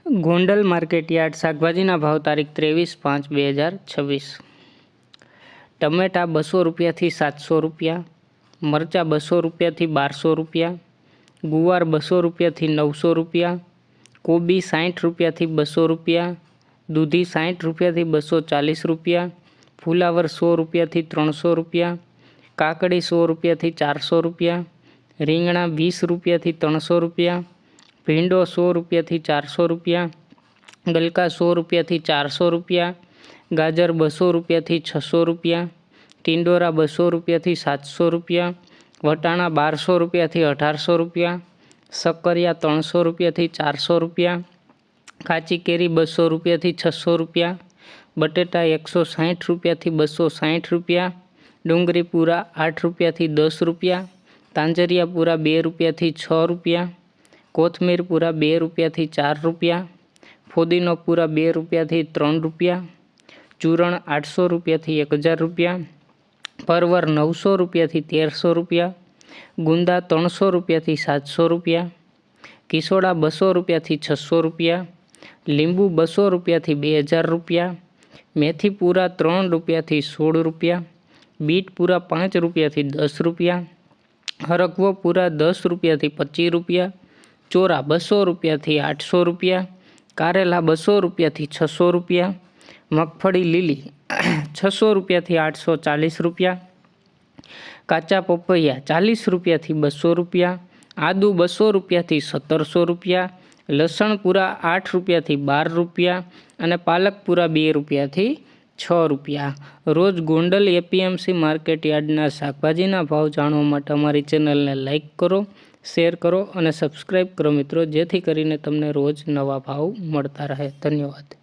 Gondal market yard શાકભાજીના ભાવ તારીખ 23/5/2026। ટમેટા 200 રૂપિયાથી 700 રૂપિયા, મરચાં 200 રૂપિયાથી 1200 રૂપિયા, ગુવાર 200 રૂપિયાથી 900 રૂપિયા, કોબી 60 રૂપિયાથી 200 રૂપિયા, દૂધી 60 રૂપિયાથી 240 રૂપિયા, ફુલાવર 100 રૂપિયાથી 300 રૂપિયા, કાકડી 100 રૂપિયાથી 400 રૂપિયા, રીંગણા 20 રૂપિયાથી 300 રૂપિયા, ભીંડો 100 રૂપિયાથી 400 રૂપિયા, ગલકા 100 રૂપિયાથી 400 રૂપિયા, ગાજર 200 રૂપિયાથી 600 રૂપિયા, ટિંડોરા 200 રૂપિયાથી 700 રૂપિયા, વટાણા 1200 રૂપિયાથી 1800 રૂપિયા, શક્કરિયા 300 રૂપિયાથી 400 રૂપિયા, કાચી કેરી 200 રૂપિયાથી 600 રૂપિયા, બટેટા 160 રૂપિયાથી 260 રૂપિયા, ડુંગળી પૂરા 8 રૂપિયાથી 10 રૂપિયા, તાંજરિયા પૂરા 2 રૂપિયાથી 6 રૂપિયા, કોથમીર પૂરા 2 રૂપિયાથી 4 રૂપિયા, ફોદીનો પૂરા 2 રૂપિયાથી 3 રૂપિયા, ચૂરણ 800 રૂપિયાથી 1000 રૂપિયા, પરવર 900 રૂપિયાથી 1300 રૂપિયા, ગુંદા 300 રૂપિયાથી 700 રૂપિયા, કિસોડા 200 રૂપિયાથી 600 રૂપિયા, લીંબુ 200 રૂપિયાથી 2000 રૂપિયા, મેથી પૂરા 3 રૂપિયાથી 16 રૂપિયા, બીટ પૂરા 5 રૂપિયાથી 10 રૂપિયા, હરગવો પૂરા 10 રૂપિયાથી 25 રૂપિયા, ચોરા 200 રૂપિયાથી 800 રૂપિયા, કારેલા 200 રૂપિયાથી 600 રૂપિયા, મગફળી લીલી 600 રૂપિયાથી 840 રૂપિયા, કાચા પપૈયા 40 રૂપિયાથી 200 રૂપિયા, આદુ 200 રૂપિયાથી 1700 રૂપિયા, લસણ પૂરા 8 રૂપિયાથી 12 રૂપિયા અને પાલક પૂરા 2 રૂપિયાથી 6 રૂપિયા। રોજ ગોંડલ એપીએમસી માર્કેટ યાર્ડના શાકભાજીના ભાવ જાણવા માટે અમારી ચેનલને લાઇક કરો, શેર કરો અને સબસ્ક્રાઈબ કરો મિત્રો, જેથી કરીને તમને રોજ નવા ભાવ મળતા રહે। ધન્યવાદ।